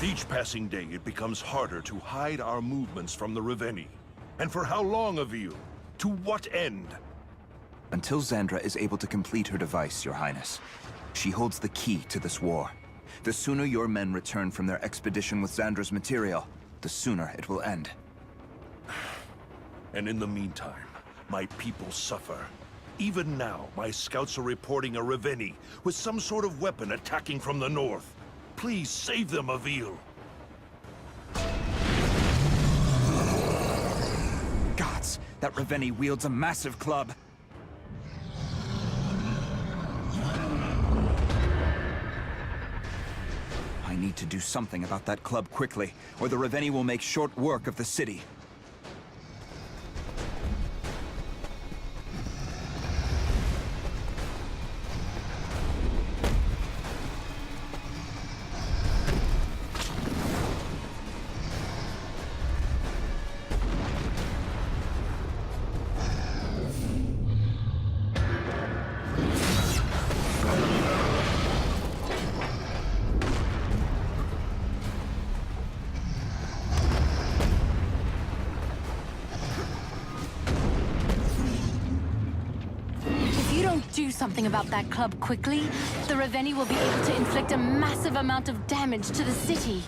With each passing day, it becomes harder to hide our movements from the Reveni. And for how long, Avil? To what end? Until Xandra is able to complete her device, Your Highness. She holds the key to this war. The sooner your men return from their expedition with Xandra's material, the sooner it will end. And in the meantime, my people suffer. Even now, my scouts are reporting a Reveni with some sort of weapon attacking from the north. Please save them, Avil. Gods, that Reveni wields a massive club. I need to do something about that club quickly, or the Reveni will make short work of the city. Do something about that club quickly, the Reveni will be able to inflict a massive amount of damage to the city.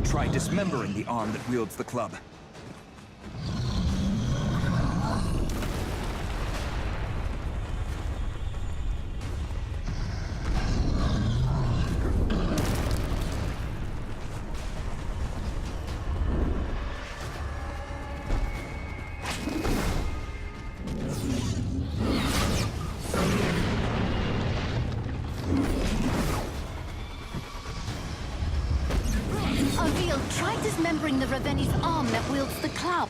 Try dismembering the arm that wields the club. Avil, try dismembering the Reveni's arm that wields the club.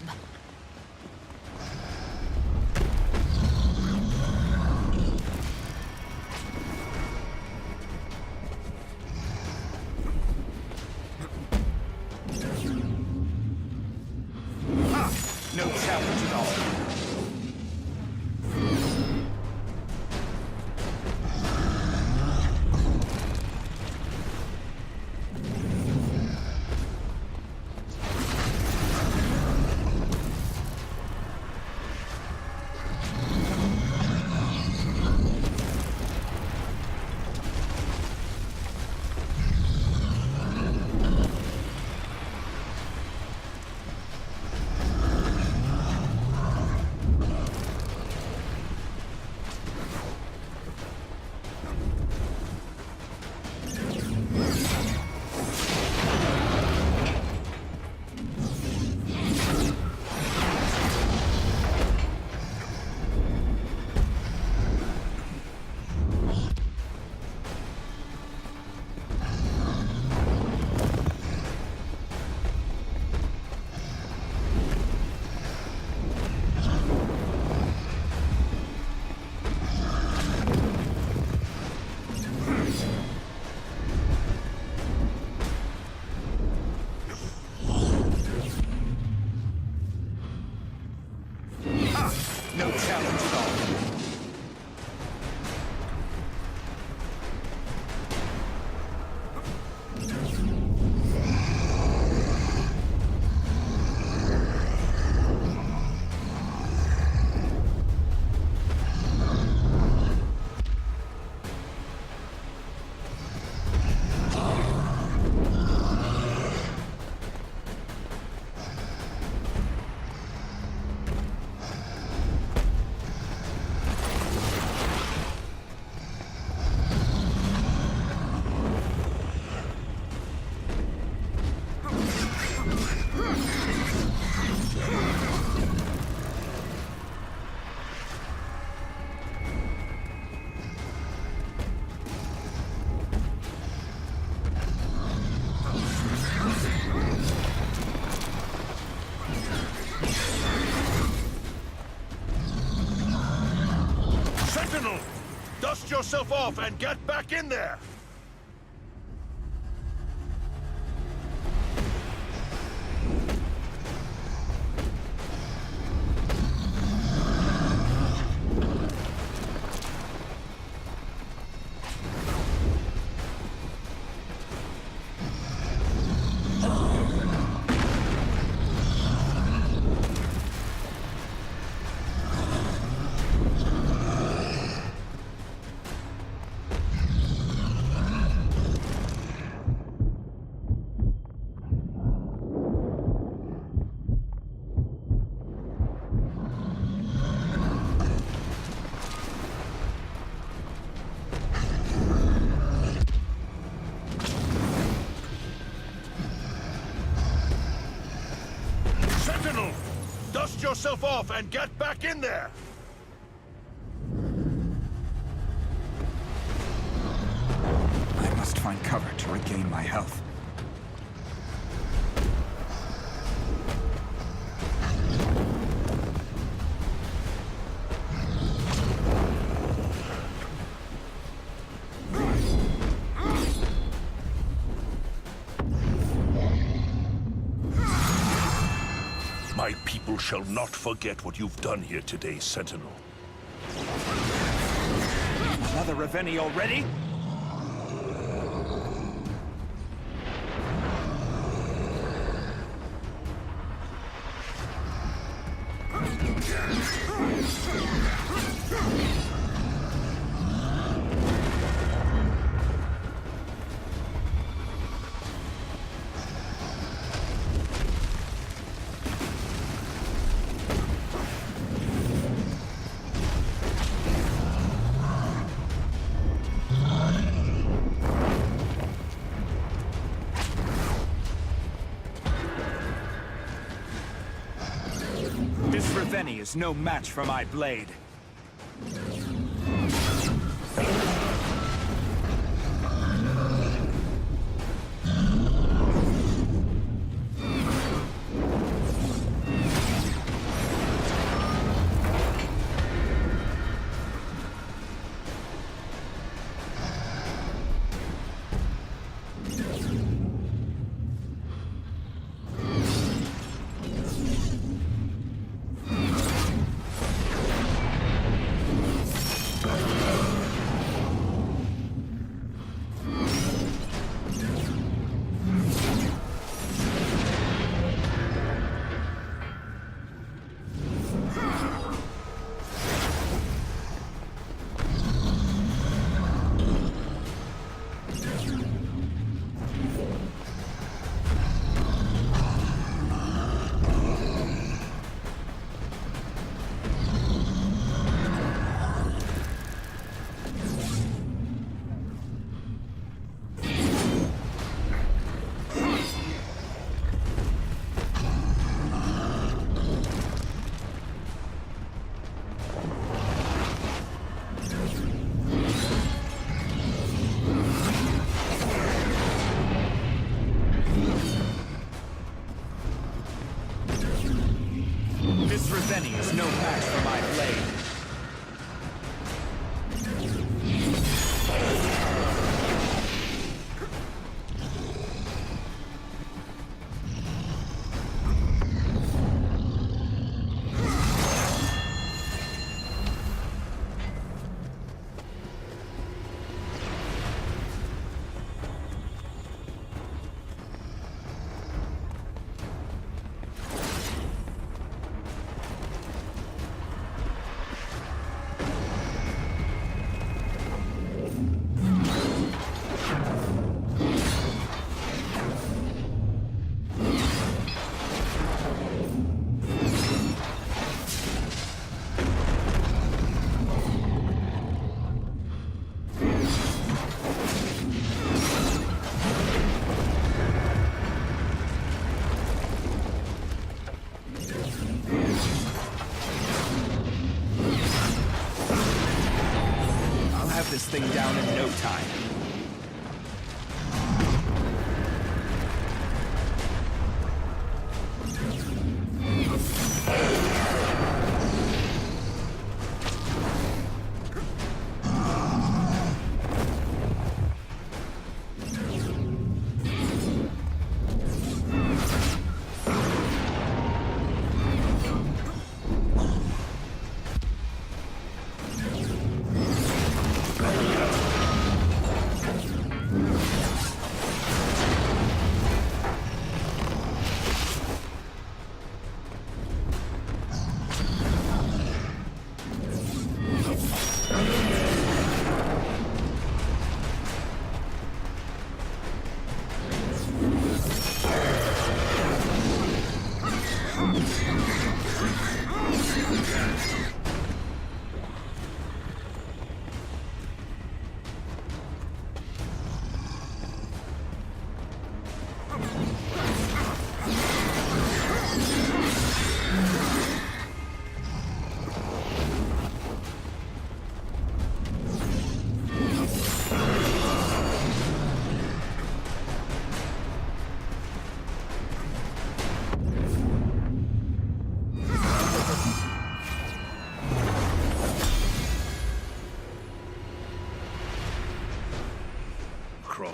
No challenge at all. yourself off and get back in there! Sentinel! Dust yourself off and get back in there! I must find cover to regain my health. My people shall not forget what you've done here today, Sentinel. Another Reveni already? This Reveni is no match for my blade.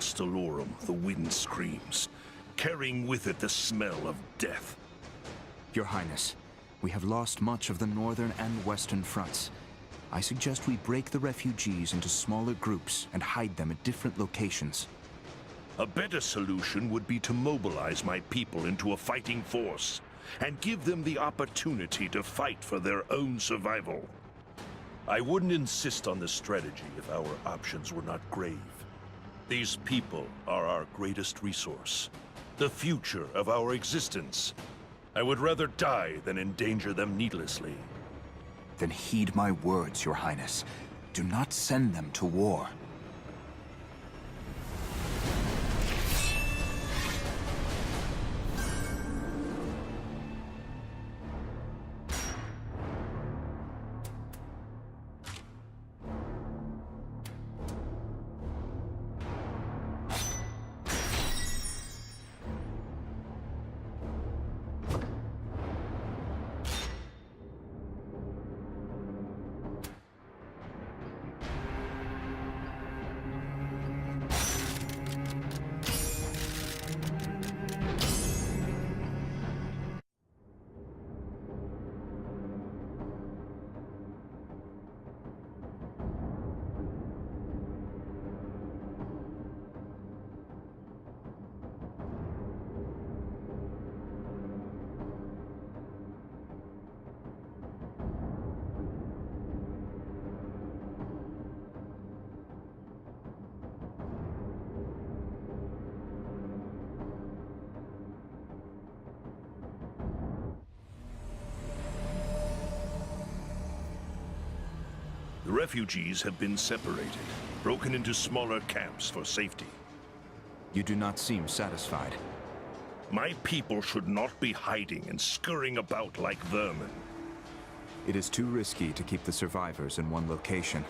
across Dolorum, the wind screams, carrying with it the smell of death. Your Highness, we have lost much of the northern and western fronts. I suggest we break the refugees into smaller groups and hide them at different locations. A better solution would be to mobilize my people into a fighting force and give them the opportunity to fight for their own survival. I wouldn't insist on this strategy if our options were not grave. These people are our greatest resource, the future of our existence. I would rather die than endanger them needlessly. Then heed my words, Your Highness. Do not send them to war. The refugees have been separated, broken into smaller camps for safety. You do not seem satisfied. My people should not be hiding and scurrying about like vermin. It is too risky to keep the survivors in one location.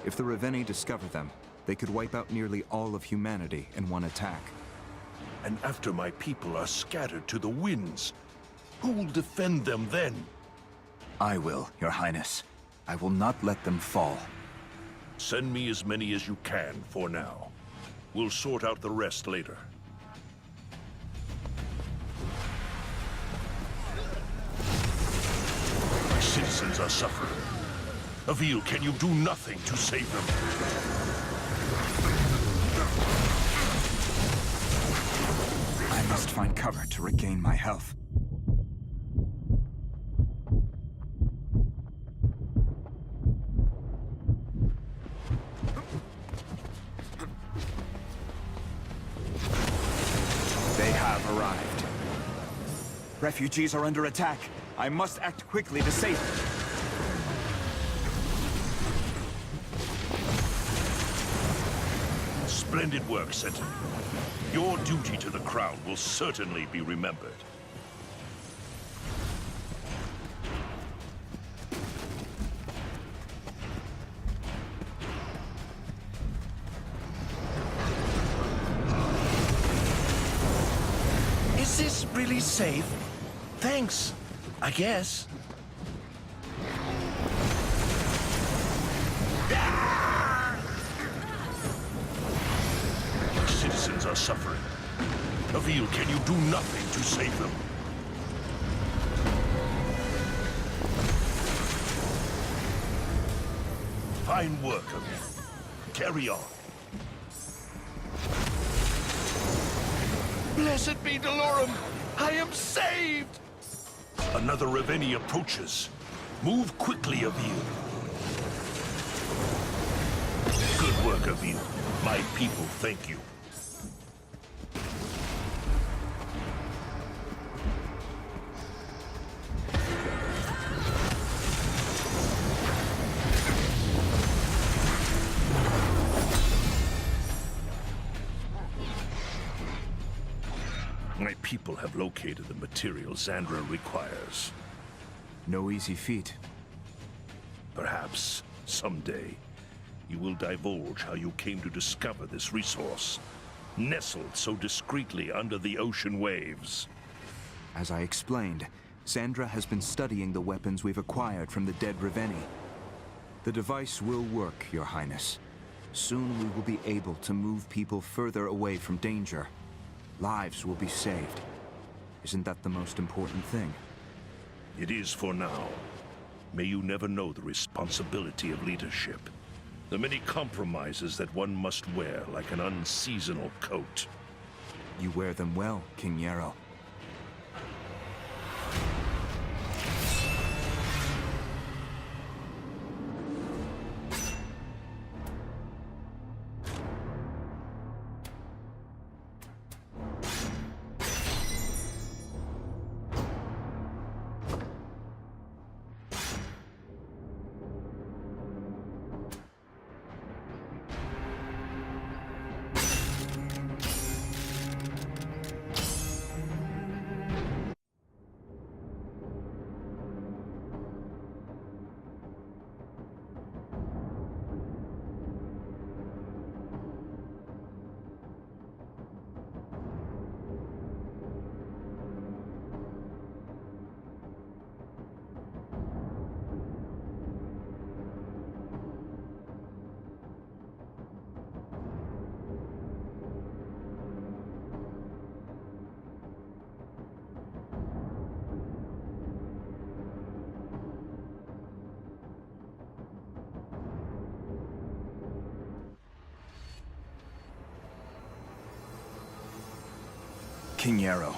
If the Reveni discover them, they could wipe out nearly all of humanity in one attack. And after my people are scattered to the winds, who will defend them then? I will, Your Highness. I will not let them fall. Send me as many as you can for now. We'll sort out the rest later. My citizens are suffering. Avil, can you do nothing to save them? I must find cover to regain my health. They have arrived. Refugees are under attack. I must act quickly to save them. Splendid work, Sentinel. Your duty to the crown will certainly be remembered. Is this really safe? Thanks, I guess. Citizens are suffering. Avil, can you do nothing to save them? Fine work, Avil. Carry on. Blessed be Dolorum! I am saved! Another Reveni approaches. Move quickly, Avil. Good work, Avil. My people thank you. My people have located the material Zandra requires. No easy feat. Perhaps, someday, you will divulge how you came to discover this resource, nestled so discreetly under the ocean waves. As I explained, Sandra has been studying the weapons we've acquired from the dead Reveni. The device will work, Your Highness. Soon we will be able to move people further away from danger. Lives will be saved. Isn't that the most important thing? It is for now. May you never know the responsibility of leadership. The many compromises that one must wear like an unseasonal coat. You wear them well, King Yarrow. King Yarrow,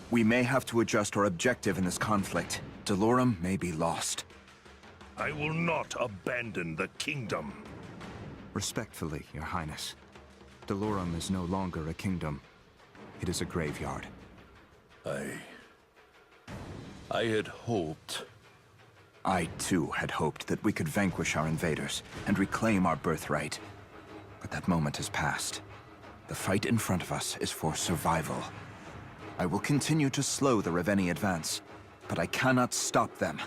we may have to adjust our objective in this conflict. Delorum may be lost. I will not abandon the kingdom. Respectfully, Your Highness. Delorum is no longer a kingdom. It is a graveyard. I had hoped. I, too, had hoped that we could vanquish our invaders and reclaim our birthright. But that moment has passed. The fight in front of us is for survival. I will continue to slow the Reveni advance, but I cannot stop them.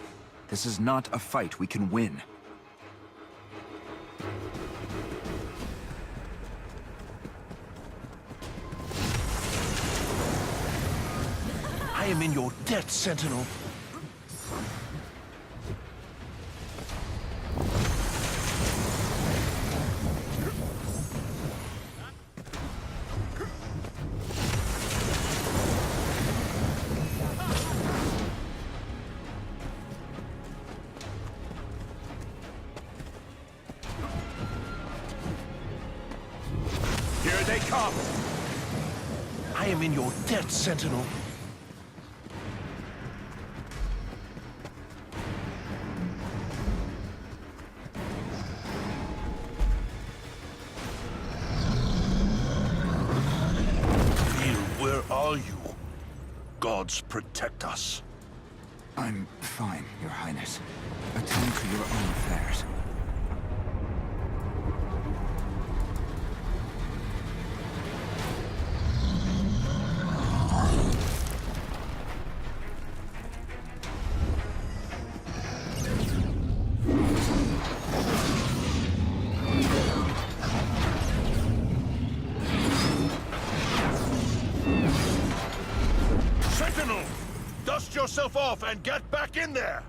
This is not a fight we can win. I am in your debt, Sentinel. Here they come! I am in your debt, Sentinel. Where are you? Gods protect us. I'm fine, Your Highness. Attend to your own affairs. Sentinel! Dust yourself off and get back in there!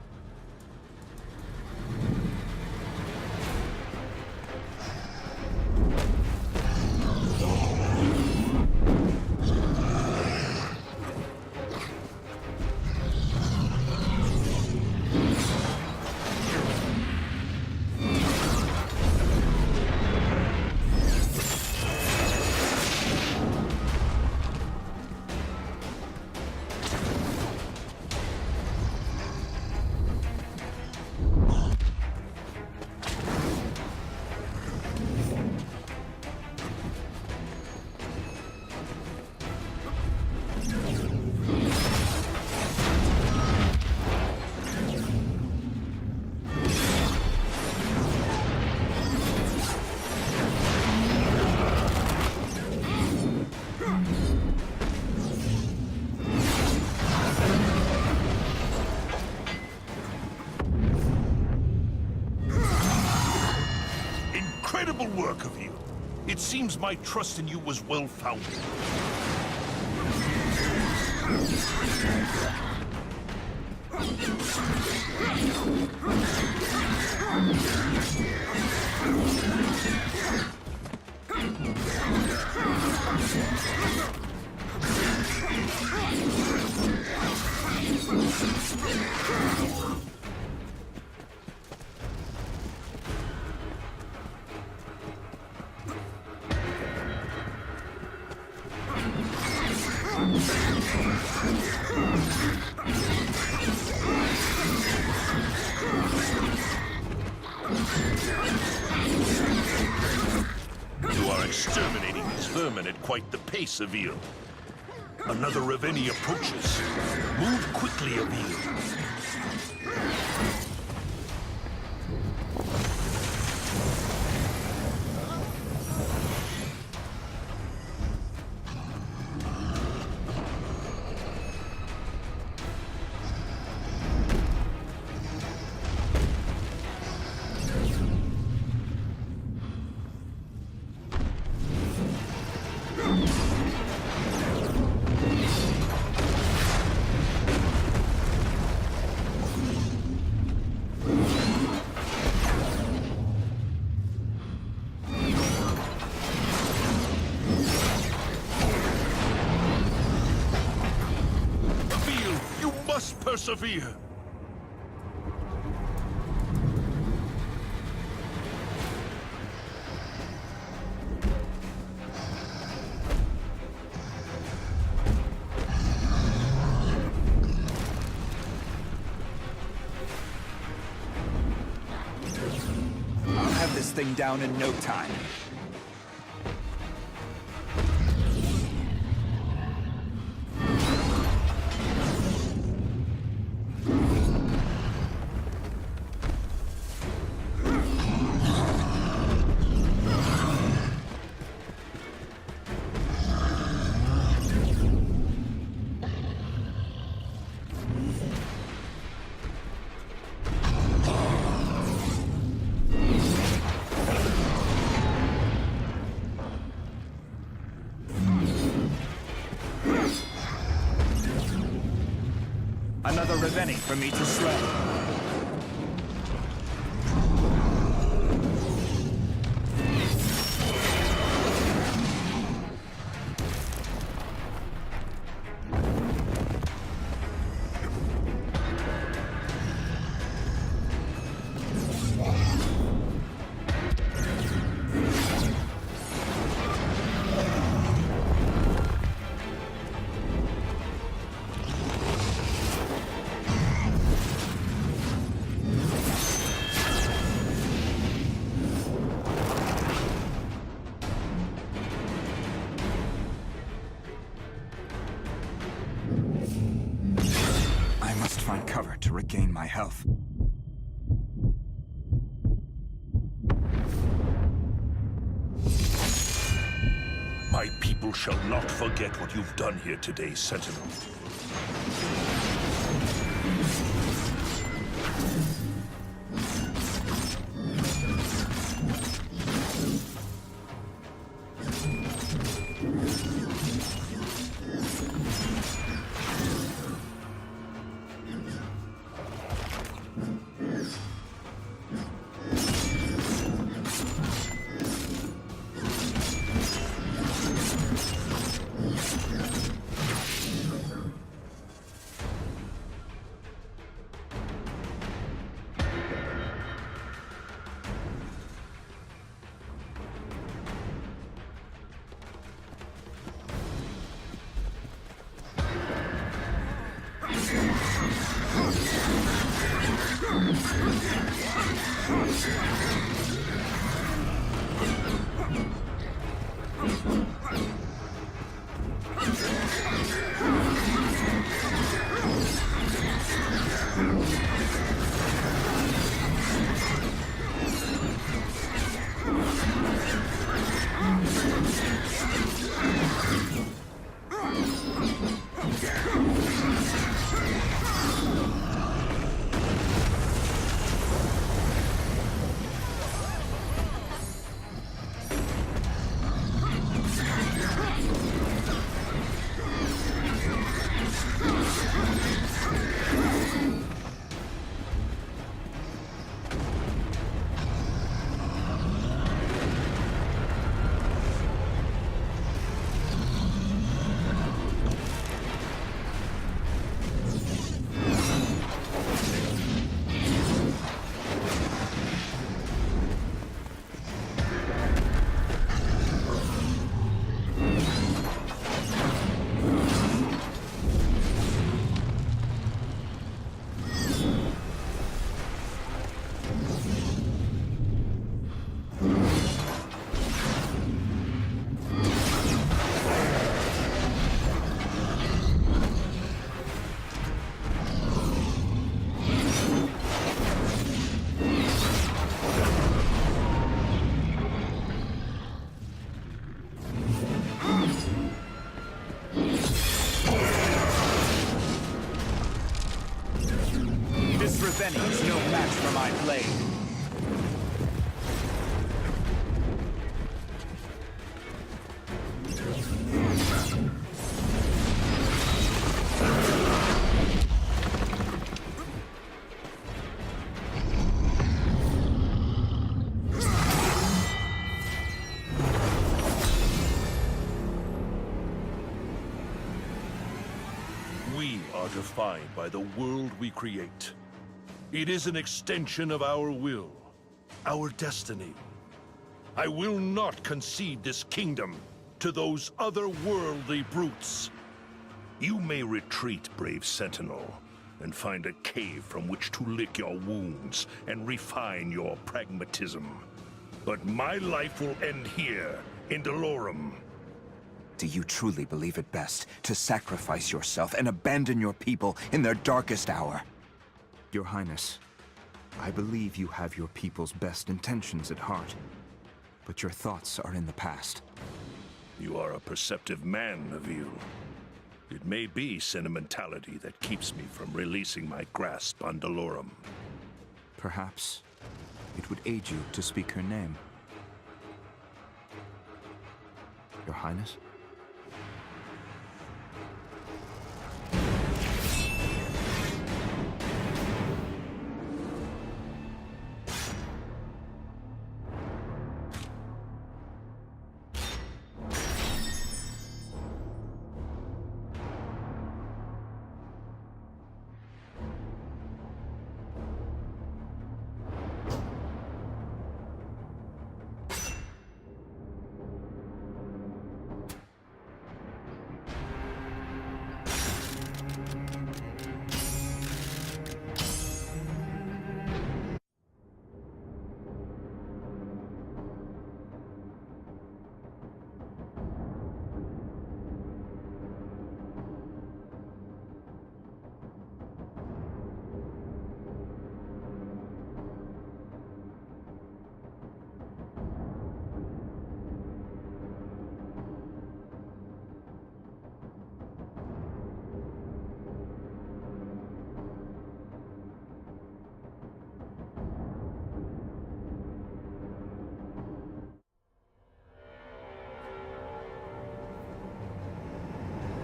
Incredible work of you. It seems my trust in you was well-founded. You are exterminating these vermin at quite the pace, Avil. Another Reveni approaches. Move quickly, Avil. Persevere. I'll have this thing down in no time. Another Reveni for me to slay. Find cover to regain my health. My people shall not forget what you've done here today, Sentinel. my blade. We are defined by the world we create. It is an extension of our will, our destiny. I will not concede this kingdom to those otherworldly brutes. You may retreat, brave Sentinel, and find a cave from which to lick your wounds and refine your pragmatism. But my life will end here, in Dolorum. Do you truly believe it best to sacrifice yourself and abandon your people in their darkest hour? Your Highness, I believe you have your people's best intentions at heart, but your thoughts are in the past. You are a perceptive man, Avil. It may be sentimentality that keeps me from releasing my grasp on Dolorum. Perhaps it would aid you to speak her name. Your Highness?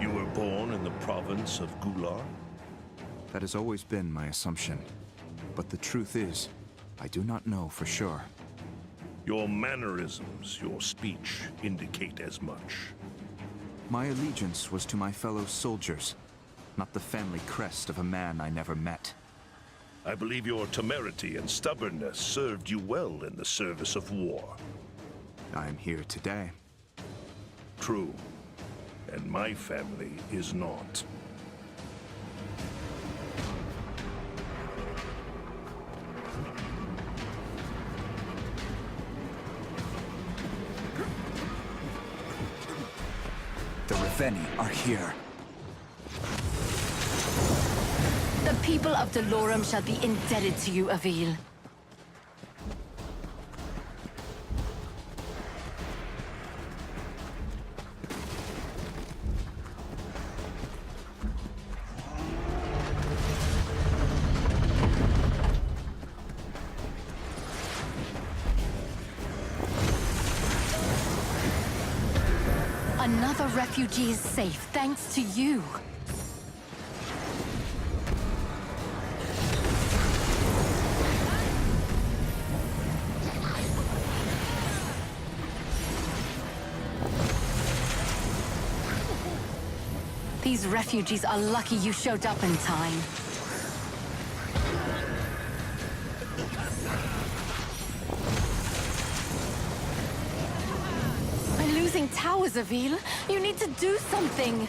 You were born in the province of Gular? That has always been my assumption. But the truth is, I do not know for sure. Your mannerisms, your speech, indicate as much. My allegiance was to my fellow soldiers, not the family crest of a man I never met. I believe your temerity and stubbornness served you well in the service of war. I am here today. True. And my family is not. The Reveni are here. The people of Dolorum shall be indebted to you, Avil. Another refugee is safe, thanks to you. These refugees are lucky you showed up in time. We're losing towers, Avil. You need to do something.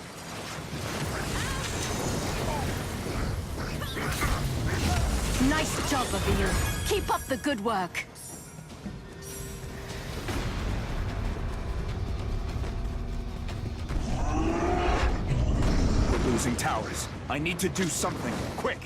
Nice job, Avil. Keep up the good work. We're losing towers. I need to do something, quick!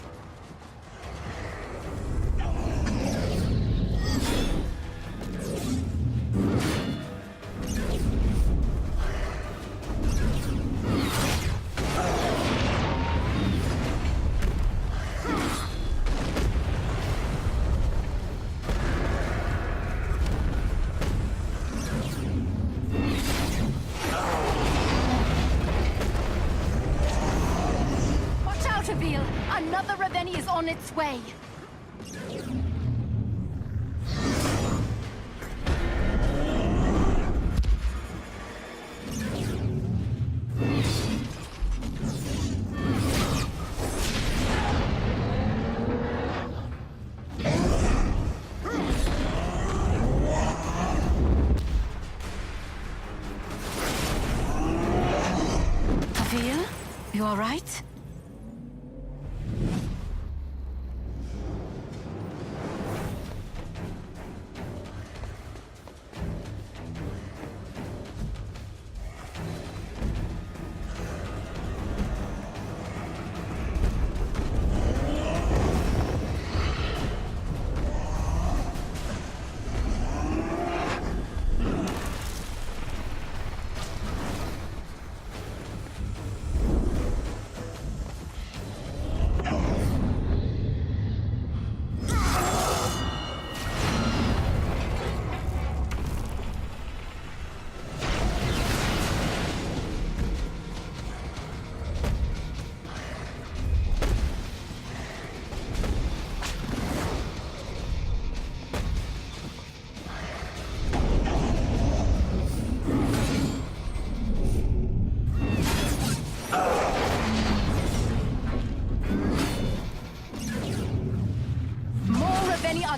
Another Reveni is on its way. Avil, you all right?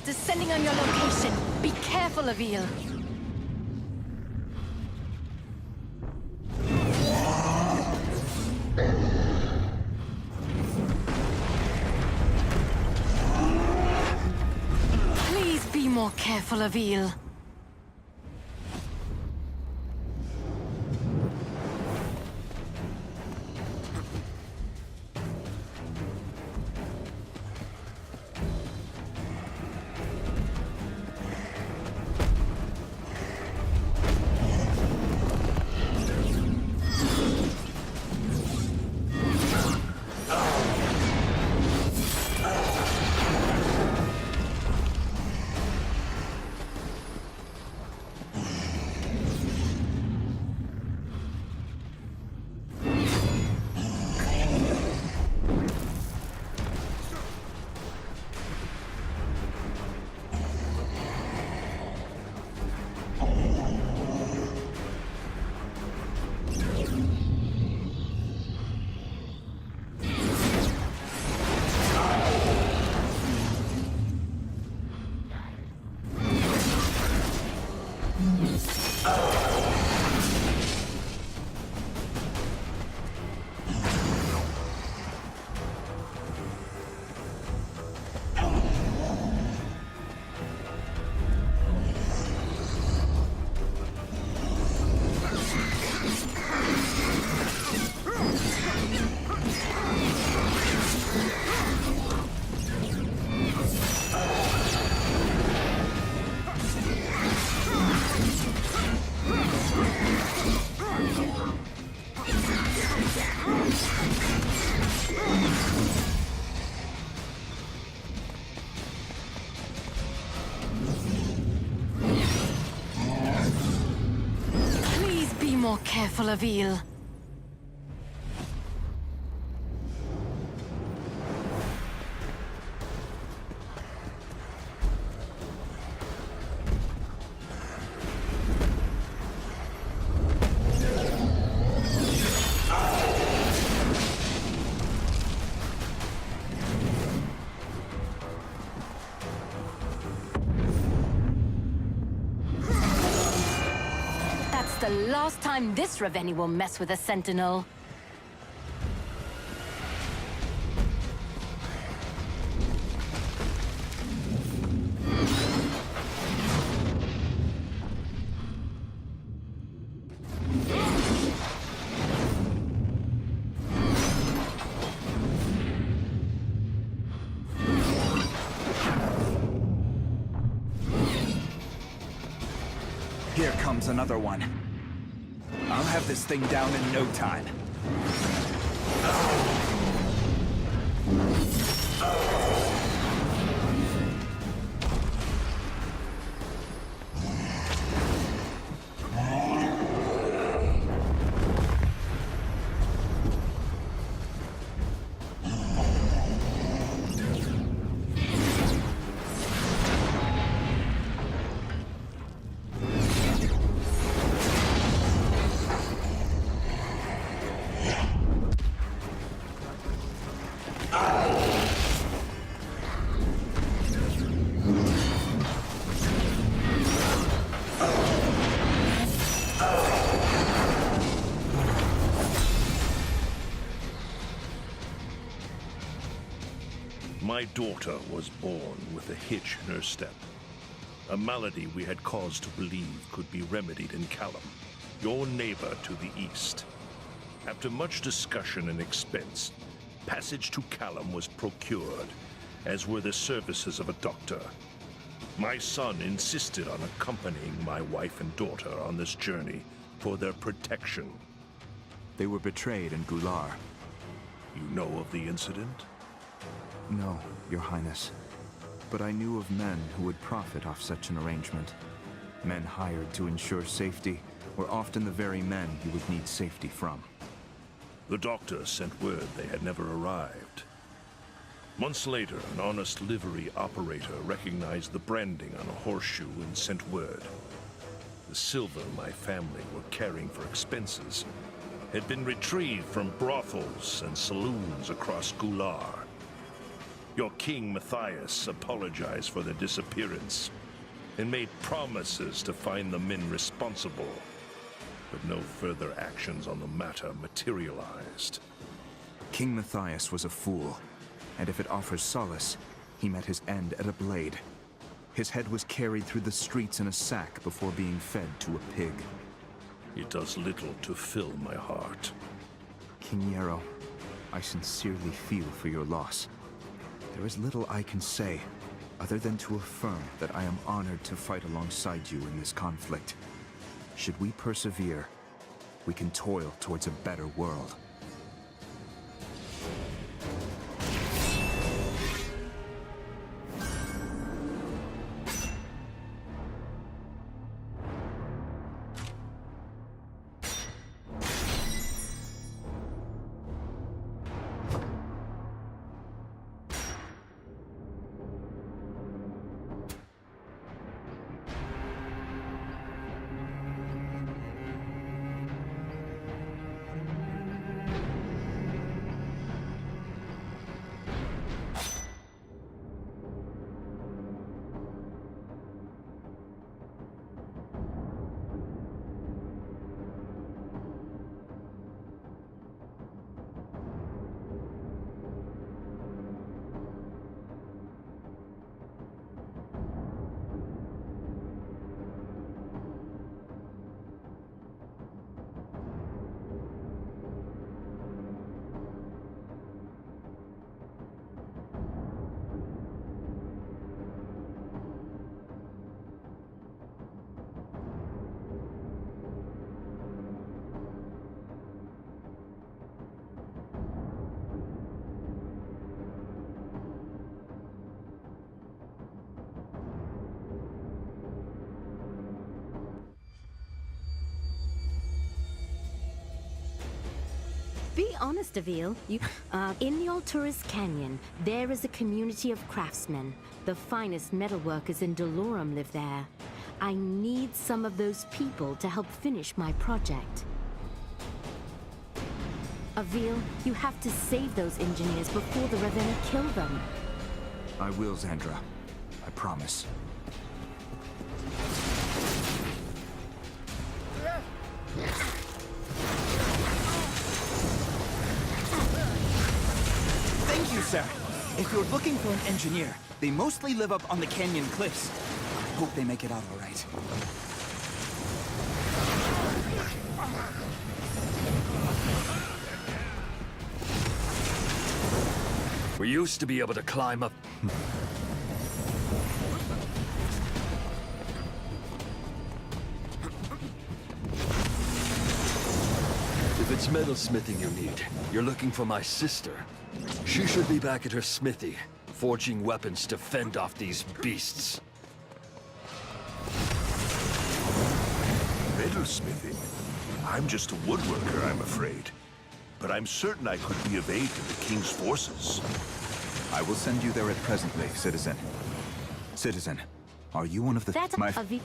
Descending on your location. Be careful, Avil. Please be more careful, Avil. More careful, Avil. The last time this Reveni will mess with a Sentinel. Here comes another one. I'll have this thing down in no time. My daughter was born with a hitch in her step. A malady we had cause to believe could be remedied in Callum, your neighbor to the east. After much discussion and expense, passage to Callum was procured, as were the services of a doctor. My son insisted on accompanying my wife and daughter on this journey for their protection. They were betrayed in Gular. You know of the incident? No, Your Highness. But I knew of men who would profit off such an arrangement. Men hired to ensure safety were often the very men you would need safety from. The doctor sent word they had never arrived. Months later, an honest livery operator recognized the branding on a horseshoe and sent word. The silver my family were carrying for expenses had been retrieved from brothels and saloons across Gular. Your King Matthias apologized for their disappearance and made promises to find the men responsible, but no further actions on the matter materialized. King Matthias was a fool, and if it offers solace, he met his end at a blade. His head was carried through the streets in a sack before being fed to a pig. It does little to fill my heart. King Yarrow, I sincerely feel for your loss. There is little I can say, other than to affirm that I am honored to fight alongside you in this conflict. Should we persevere, we can toil towards a better world. Be honest, Avil. In the Alturas Canyon, there is a community of craftsmen. The finest metalworkers in Dolorum live there. I need some of those people to help finish my project. Avil, you have to save those engineers before the Ravenna kill them. I will, Xandra. I promise. Thank you, sir. If you're looking for an engineer, they mostly live up on the canyon cliffs. I hope they make it out all right. We used to be able to climb up. If it's metalsmithing you need, you're looking for my sister. She should be back at her smithy, forging weapons to fend off these beasts. Metalsmithing? I'm just a woodworker, I'm afraid. But I'm certain I could be of aid to the King's forces. I will send you there at presently, citizen. Citizen, are you one of the... That's Avil.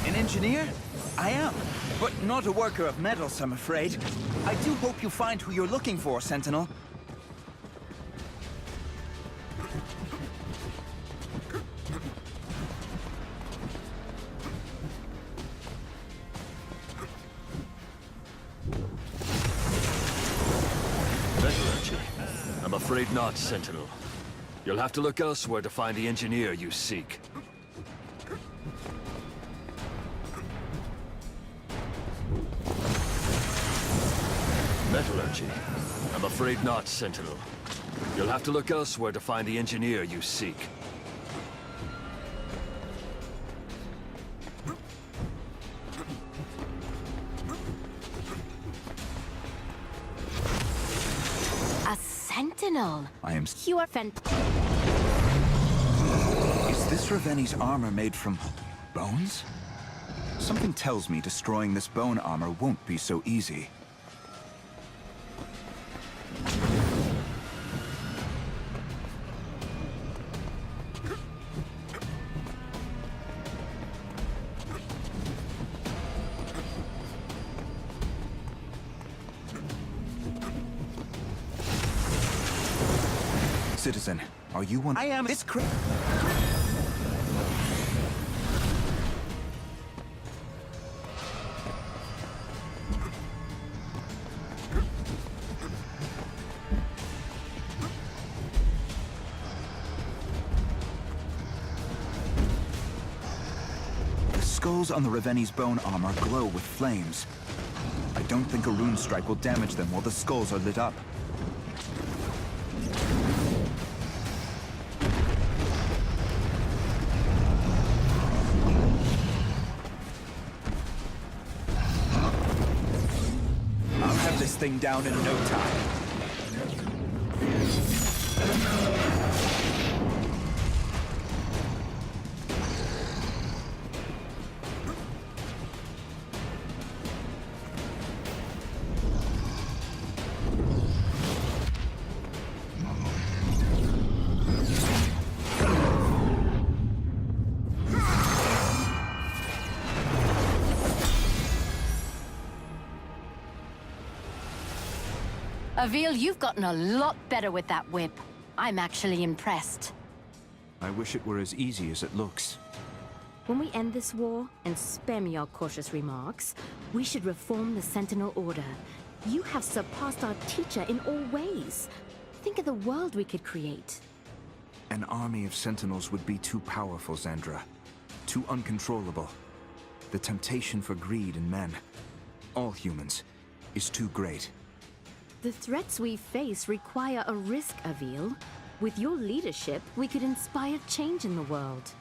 An engineer? I am, but not a worker of metals, I'm afraid. I do hope you find who you're looking for, Sentinel. I'm afraid not, Sentinel. You'll have to look elsewhere to find the engineer you seek. Metallurgy. I'm afraid not, Sentinel. You'll have to look elsewhere to find the engineer you seek. A Sentinel! I am... You are fan. Is this Reveni's armor made from... bones? Something tells me destroying this bone armor won't be so easy. Citizen, are you one? I am this The skulls on the Reveni's bone armor glow with flames. I don't think a rune strike will damage them while the skulls are lit up. I'll have this thing down in no time. Avil, you've gotten a lot better with that whip. I'm actually impressed. I wish it were as easy as it looks. When we end this war, and spare me your cautious remarks, we should reform the Sentinel Order. You have surpassed our teacher in all ways. Think of the world we could create. An army of Sentinels would be too powerful, Zandra. Too uncontrollable. The temptation for greed in men, all humans, is too great. The threats we face require a risk, Avil. With your leadership, we could inspire change in the world.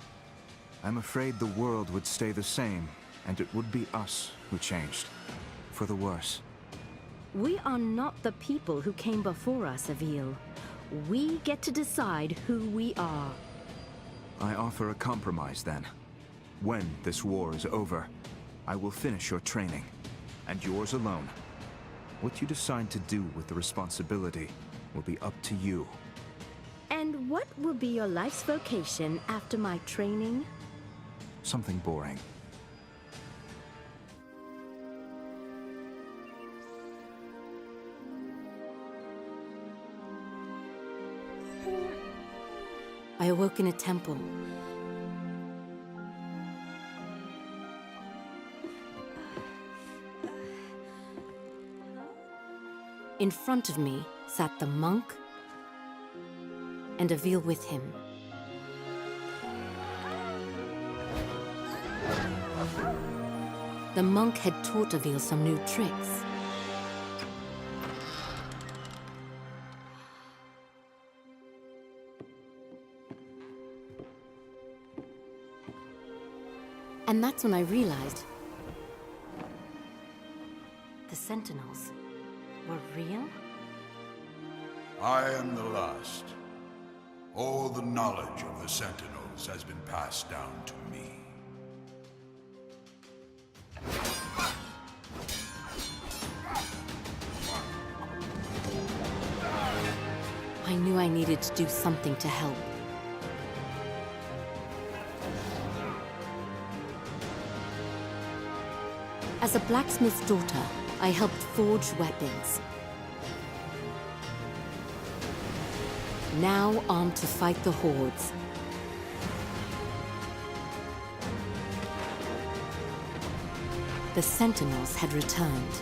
I'm afraid the world would stay the same, and it would be us who changed. For the worse. We are not the people who came before us, Avil. We get to decide who we are. I offer a compromise, then. When this war is over, I will finish your training, and yours alone. What you decide to do with the responsibility will be up to you. And what will be your life's vocation after my training? Something boring. I awoke in a temple. In front of me sat the monk and Avil with him. The monk had taught Avil some new tricks. And that's when I realized the Sentinels were real? I am the last. All the knowledge of the Sentinels has been passed down to me. I knew I needed to do something to help. As a blacksmith's daughter, I helped forge weapons. Now on to fight the hordes. The Sentinels had returned.